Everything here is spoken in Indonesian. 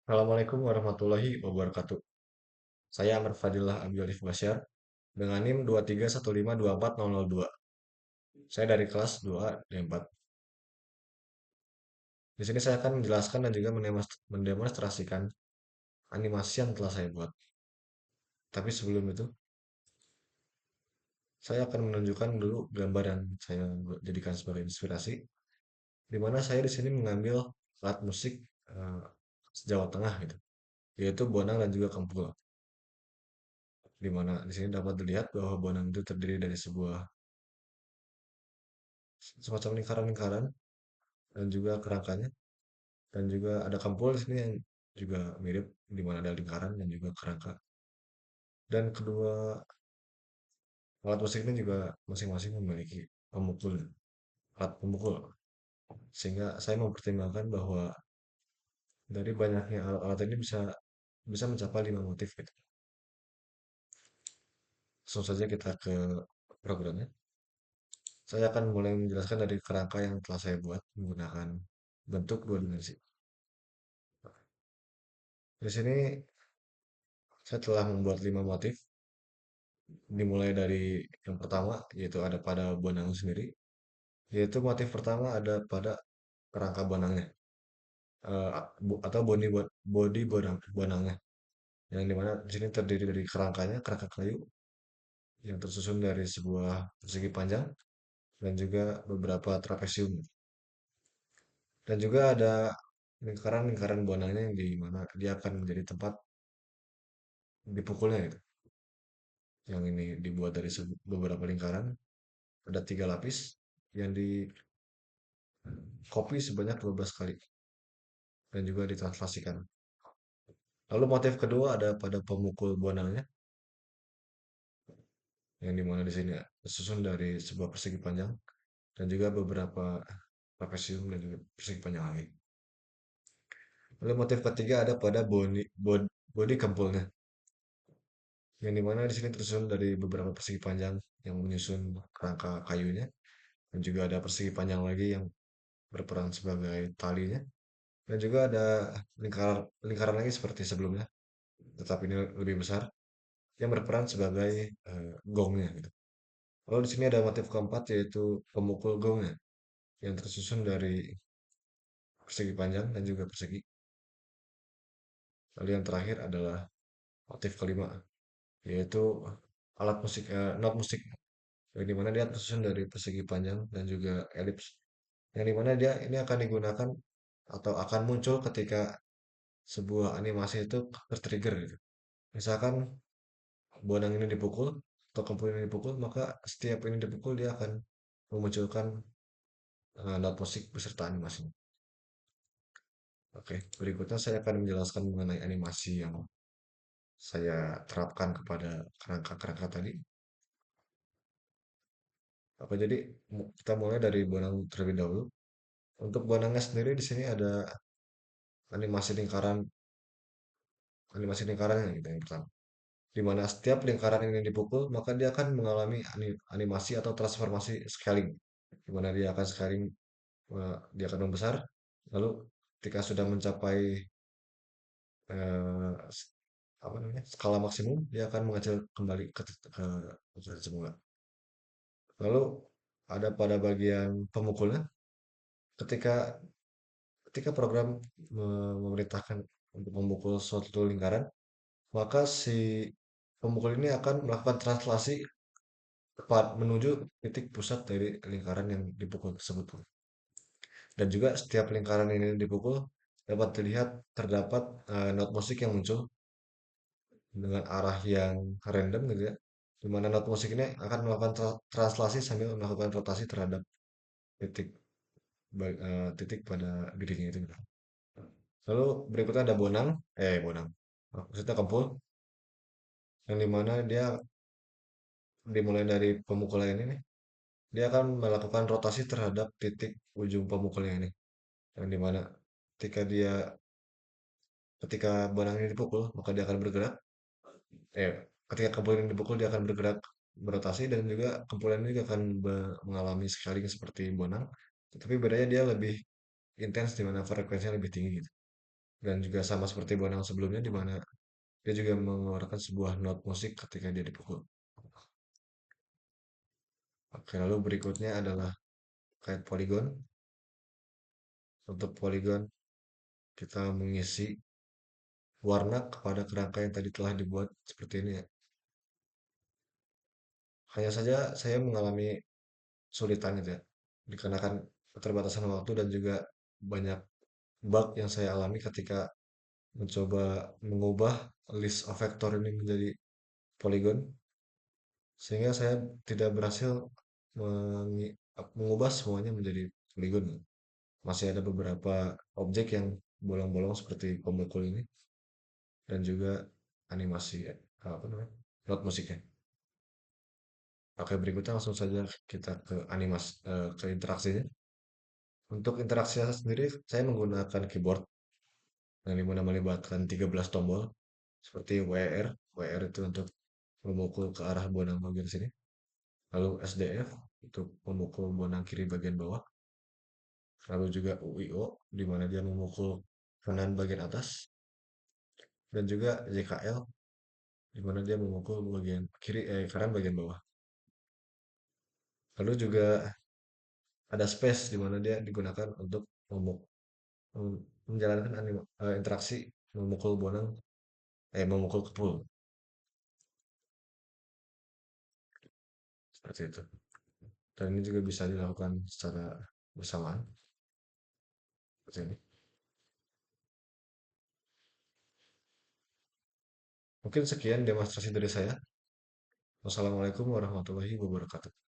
Assalamualaikum warahmatullahi wabarakatuh. Saya Amr Fadilah Abi Alif Basyar dengan NIM 231524002. Saya dari kelas 2 D4. Di sini saya akan menjelaskan dan juga mendemonstrasikan animasi yang telah saya buat. Tapi sebelum itu, saya akan menunjukkan dulu gambar yang saya jadikan sebagai inspirasi, di mana saya di sini mengambil alat musik eh, Jawa Tengah gitu, yaitu bonang dan juga kempul. Di mana di sini dapat dilihat bahwa bonang itu terdiri dari sebuah semacam lingkaran-lingkaran dan juga kerangkanya. Dan juga ada kampul di sini yang juga mirip, di mana ada lingkaran dan juga kerangka. Dan kedua alat musik ini juga masing-masing memiliki pemukul, alat pemukul. Sehingga saya mempertimbangkan bahwa dari banyaknya alat-alat ini bisa bisa mencapai 5 motif gitu. Langsung saja kita ke programnya. Saya akan mulai menjelaskan dari kerangka yang telah saya buat menggunakan bentuk 2 dimensi. Di sini saya telah membuat 5 motif, dimulai dari yang pertama, yaitu ada pada bonang sendiri. Yaitu motif pertama ada pada kerangka bonangnya, atau body bonangnya, yang dimana di sini terdiri dari kerangkanya, kerangka kayu yang tersusun dari sebuah persegi panjang dan juga beberapa trapesium. Dan juga ada lingkaran-lingkaran bonangnya yang di mana dia akan menjadi tempat dipukulnya gitu. Yang ini dibuat dari beberapa lingkaran, ada 3 lapis yang di copy sebanyak 12 kali dan juga ditranslasikan. Lalu motif kedua ada pada pemukul bonangnya, yang dimana di sini tersusun dari sebuah persegi panjang dan juga beberapa trapesium dan juga persegi panjang lagi. Lalu motif ketiga ada pada body kempulnya, yang dimana di sini tersusun dari beberapa persegi panjang yang menyusun kerangka kayunya dan juga ada persegi panjang lagi yang berperan sebagai talinya dan juga ada lingkaran lingkaran lagi seperti sebelumnya, tetapi ini lebih besar yang berperan sebagai gongnya gitu. Lalu di sini ada motif keempat yaitu pemukul gongnya yang tersusun dari persegi panjang dan juga persegi. Lalu yang terakhir adalah motif kelima, yaitu alat musik, not musik, yang dimana dia tersusun dari persegi panjang dan juga elips, yang dimana dia ini akan digunakan atau akan muncul ketika sebuah animasi itu tertrigger gitu. Misalkan bonang ini dipukul atau kempul ini dipukul, maka setiap ini dipukul dia akan memunculkan not musik beserta animasi. Oke, berikutnya saya akan menjelaskan mengenai animasi yang saya terapkan kepada kerangka-kerangka tadi. Jadi kita mulai dari bonang terlebih dahulu. Untuk bonangnya sendiri di sini ada animasi lingkaran, animasi lingkarannya gitu yang pertama. Di mana setiap lingkaran ini dipukul, maka dia akan mengalami animasi atau transformasi scaling. Di mana dia akan scaling, dia akan membesar. Lalu ketika sudah mencapai eh, apa namanya skala maksimum, dia akan mengecil kembali ke ke semula. Lalu ada pada bagian pemukulnya, ketika ketika program memerintahkan untuk memukul suatu lingkaran, maka si pemukul ini akan melakukan translasi tepat menuju titik pusat dari lingkaran yang dipukul tersebut. Dan juga setiap lingkaran ini dipukul dapat terlihat terdapat not musik yang muncul dengan arah yang random gitu ya. Di mana not musik ini akan melakukan translasi sambil melakukan rotasi terhadap titik titik pada dirinya itu gitu. Lalu berikutnya ada bonang, maksudnya kempul, yang dimana dia dimulai dari pemukulan ini nih, dia akan melakukan rotasi terhadap titik ujung pemukulnya ini, yang dimana ketika dia ketika bonang ini dipukul, maka dia akan bergerak. Eh, ketika kempul ini dipukul, dia akan bergerak berotasi dan juga kempulan ini juga akan mengalami scaling seperti bonang, tapi bedanya dia lebih intens di mana frekuensinya lebih tinggi gitu. dan juga sama seperti bonang sebelumnya di mana dia juga mengeluarkan sebuah not musik ketika dia dipukul. Oke, lalu berikutnya adalah kait poligon. Untuk poligon kita mengisi warna kepada kerangka yang tadi telah dibuat seperti ini ya. Hanya saja saya mengalami kesulitan gitu ya, dikarenakan keterbatasan waktu dan juga banyak bug yang saya alami ketika mencoba mengubah list of vector ini menjadi polygon, sehingga saya tidak berhasil mengubah semuanya menjadi polygon. Masih ada beberapa objek yang bolong-bolong seperti pemukul ini dan juga animasi apa namanya not musiknya. Oke, berikutnya langsung saja kita ke ke interaksinya. Untuk interaksinya sendiri, saya menggunakan keyboard yang dimana melibatkan 13 tombol seperti WR. WR itu untuk memukul ke arah bonang bagian sini. Lalu SDF untuk memukul bonang kiri bagian bawah. Lalu juga UIO di mana dia memukul kanan bagian atas. Dan juga JKL di mana dia memukul bagian kanan bagian bawah. Lalu juga ada space di mana dia digunakan untuk menjalankan interaksi memukul bonang memukul kepul seperti itu. Dan ini juga bisa dilakukan secara bersamaan seperti ini. Mungkin sekian demonstrasi dari saya. Wassalamualaikum warahmatullahi wabarakatuh.